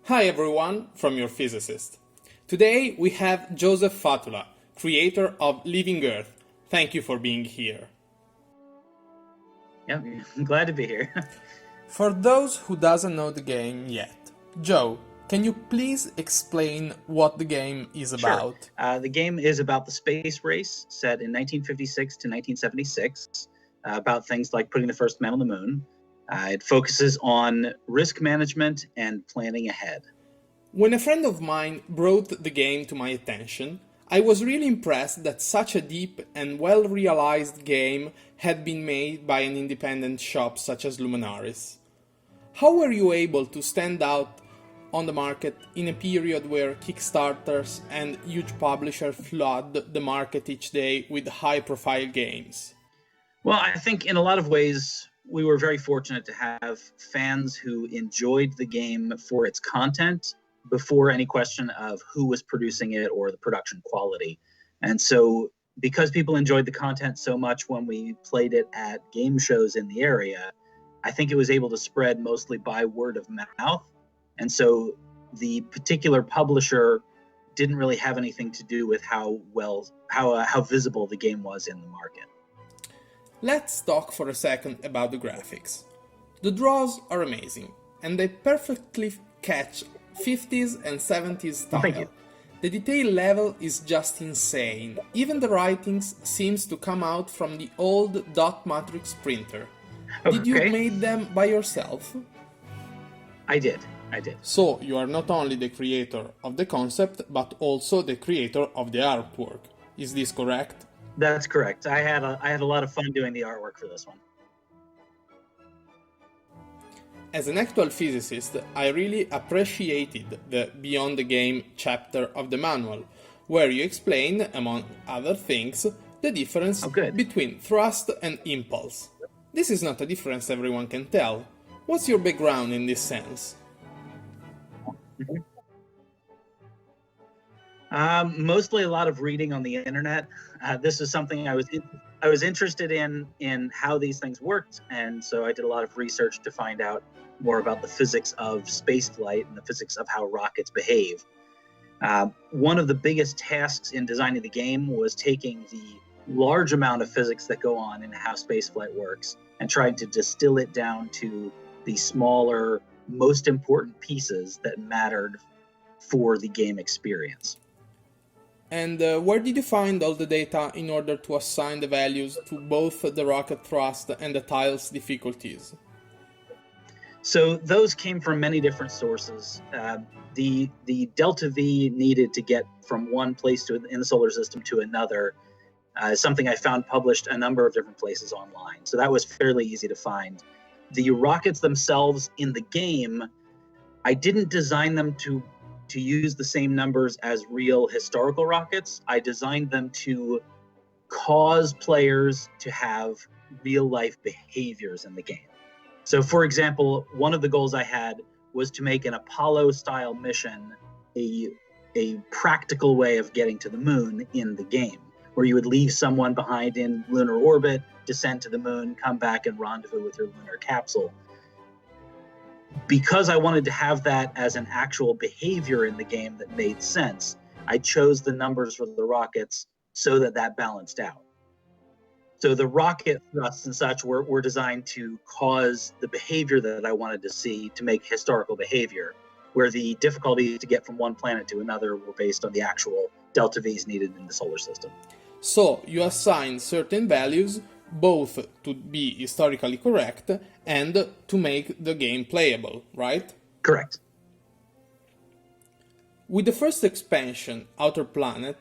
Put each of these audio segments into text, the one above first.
Hi everyone from your physicist. Today we have Joseph Fatula, creator of Living Earth. Thank you for being here. Yeah, I'm glad to be here. For those who doesn't know the game yet, Joe, can you please explain what the game is Sure. about? The game is about the space race set in 1956 to 1976, about things like putting the first man on the moon. It focuses on risk management and planning ahead. When a friend of mine brought the game to my attention, I was really impressed that such a deep and well-realized game had been made by an independent shop such as Luminaris. How were you able to stand out on the market in a period where Kickstarters and huge publishers flood the market each day with high-profile games? Well, I think in a lot of ways, we were very fortunate to have fans who enjoyed the game for its content before any question of who was producing it or the production quality. And so, because people enjoyed the content so much when we played it at game shows in the area, I think it was able to spread mostly by word of mouth. And so, the particular publisher didn't really have anything to do with how visible the game was in the market. Let's talk for a second about the graphics. The draws are amazing, and they perfectly catch 50s and 70s style. Thank you. The detail level is just insane. Even the writings seems to come out from the old dot matrix printer. Did you Okay. make them by yourself? I did. So you are not only the creator of the concept, but also the creator of the artwork. Is this correct? That's correct. I had a lot of fun doing the artwork for this one. As an actual physicist, I really appreciated the Beyond the Game chapter of the manual, where you explain, among other things, the difference between thrust and impulse. This is not a difference everyone can tell. What's your background in this sense? Mostly a lot of reading on the internet. This is something I was interested in how these things worked, and so I did a lot of research to find out more about the physics of spaceflight and the physics of how rockets behave. One of the biggest tasks in designing the game was taking the large amount of physics that go on in how spaceflight works and trying to distill it down to the smaller, most important pieces that mattered for the game experience. And where did you find all the data in order to assign the values to both the rocket thrust and the tile's difficulties? So those came from many different sources. The delta V needed to get from one place in the solar system to another is something I found published a number of different places online. So that was fairly easy to find. The rockets themselves in the game, I didn't design them to use the same numbers as real historical rockets. I designed them to cause players to have real life behaviors in the game. So for example, one of the goals I had was to make an Apollo style mission a practical way of getting to the moon in the game, where you would leave someone behind in lunar orbit, descend to the moon, come back and rendezvous with your lunar capsule. Because I wanted to have that as an actual behavior in the game that made sense, I chose the numbers for the rockets so that balanced out. So the rocket thrusts and such were designed to cause the behavior that I wanted to see to make historical behavior, where the difficulty to get from one planet to another were based on the actual delta V's needed in the solar system. So you assign certain values both to be historically correct and to make the game playable, right? Correct. With the first expansion, Outer Planet,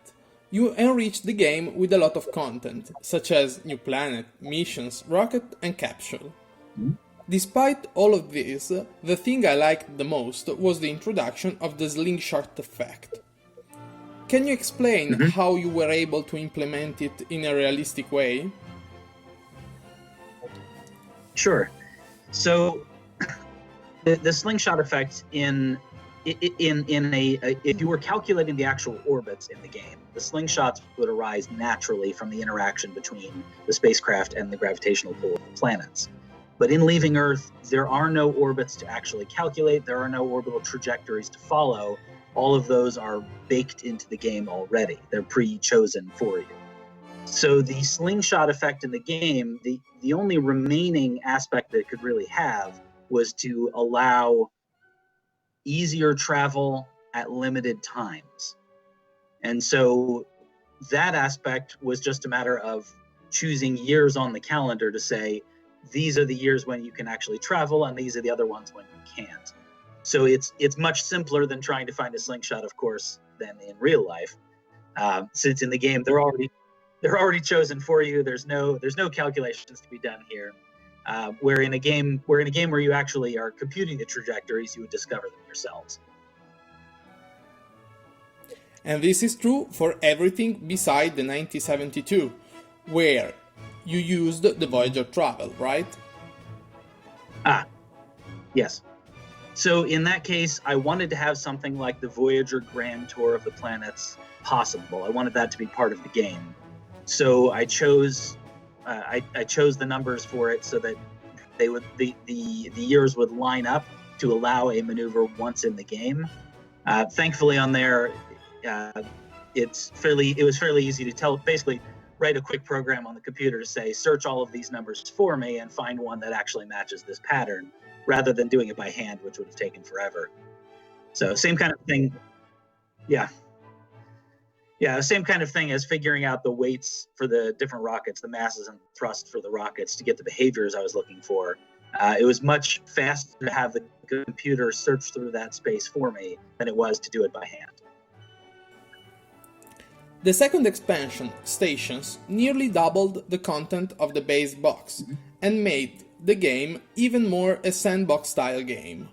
you enrich the game with a lot of content, such as new planet, missions, rocket and capsule. Despite all of this, the thing I liked the most was the introduction of the Slingshot Effect. Can you explain how you were able to implement it in a realistic way? Sure. So the slingshot effect if you were calculating the actual orbits in the game, the slingshots would arise naturally from the interaction between the spacecraft and the gravitational pull of the planets. But in Leaving Earth, there are no orbits to actually calculate. There are no orbital trajectories to follow. All of those are baked into the game already. They're pre-chosen for you. So the slingshot effect in the game, the only remaining aspect that it could really have was to allow easier travel at limited times. And so that aspect was just a matter of choosing years on the calendar to say, these are the years when you can actually travel, and these are the other ones when you can't. So it's much simpler than trying to find a slingshot, of course, than in real life. Since in the game they're already chosen for you. There's no calculations to be done here. Where in a game where you actually are computing the trajectories, you would discover them yourselves. And this is true for everything beside the 1972, where you used the Voyager travel, right? Yes. So in that case, I wanted to have something like the Voyager Grand Tour of the planets possible. I wanted that to be part of the game. So I chose the numbers for it so that the years would line up to allow a maneuver once in the game. Thankfully, on there, it was fairly easy to tell. Basically, write a quick program on the computer to say, search all of these numbers for me and find one that actually matches this pattern, rather than doing it by hand, which would have taken forever. So same kind of thing. Yeah, same kind of thing as figuring out the weights for the different rockets, the masses and thrust for the rockets to get the behaviors I was looking for. It was much faster to have the computer search through that space for me than it was to do it by hand. The second expansion, Stations, nearly doubled the content of the base box and made the game even more a sandbox-style game.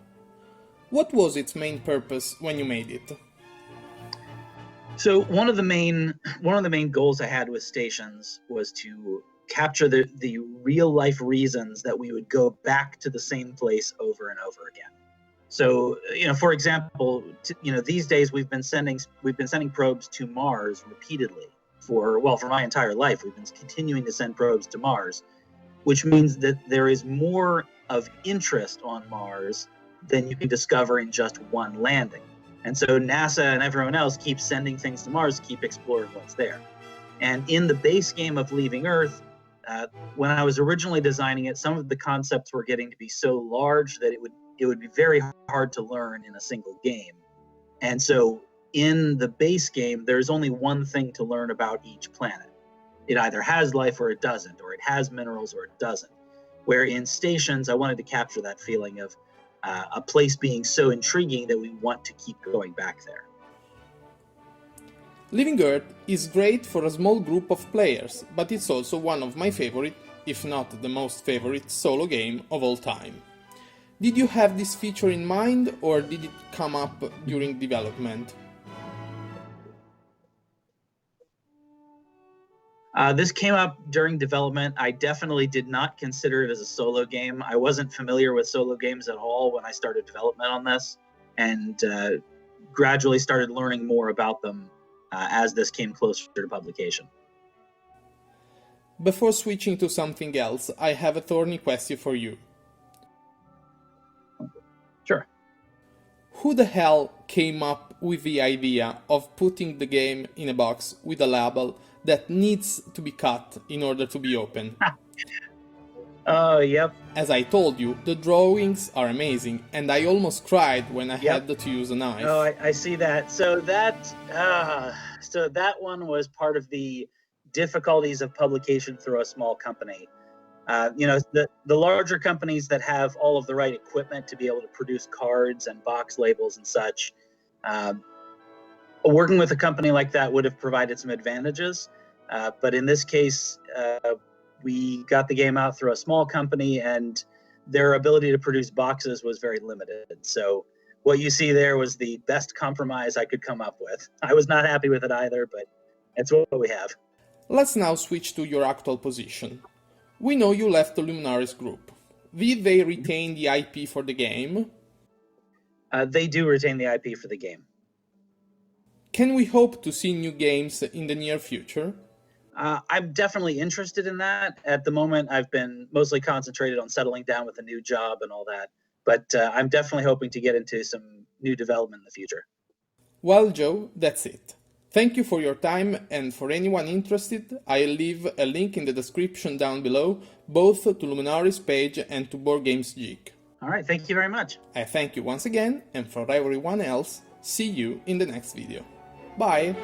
What was its main purpose when you made it? So one of the main goals I had with Stations was to capture the real life reasons that we would go back to the same place over and over again. So, for example, these days we've been sending probes to Mars repeatedly for my entire life. We've been continuing to send probes to Mars, which means that there is more of interest on Mars than you can discover in just one landing. And so NASA and everyone else keeps sending things to Mars to keep exploring what's there. And in the base game of Leaving Earth, when I was originally designing it, some of the concepts were getting to be so large that it would be very hard to learn in a single game. And so in the base game, there's only one thing to learn about each planet. It either has life or it doesn't, or it has minerals or it doesn't. Where in Stations, I wanted to capture that feeling of a place being so intriguing that we want to keep going back there. Leaving Earth is great for a small group of players, but it's also one of my favorite, if not the most favorite, solo game of all time. Did you have this feature in mind, or did it come up during development? This came up during development. I definitely did not consider it as a solo game. I wasn't familiar with solo games at all when I started development on this, and gradually started learning more about them as this came closer to publication. Before switching to something else, I have a thorny question for you. Sure. Who the hell came up with the idea of putting the game in a box with a label that needs to be cut in order to be open? Oh, yep. As I told you, the drawings are amazing, and I almost cried when I had to use a knife. Oh, I see that. So that one was part of the difficulties of publication through a small company. The larger companies that have all of the right equipment to be able to produce cards and box labels and such, working with a company like that would have provided some advantages. But in this case, we got the game out through a small company, and their ability to produce boxes was very limited. So what you see there was the best compromise I could come up with. I was not happy with it either, but it's what we have. Let's now switch to your actual position. We know you left the Luminaris group. Did they retain the IP for the game? They do retain the IP for the game. Can we hope to see new games in the near future? I'm definitely interested in that. At the moment, I've been mostly concentrated on settling down with a new job and all that. But I'm definitely hoping to get into some new development in the future. Well, Joe, that's it. Thank you for your time, and for anyone interested, I'll leave a link in the description down below, both to Luminari's page and to Board Games Geek. All right, thank you very much. I thank you once again, and for everyone else, see you in the next video. Bye!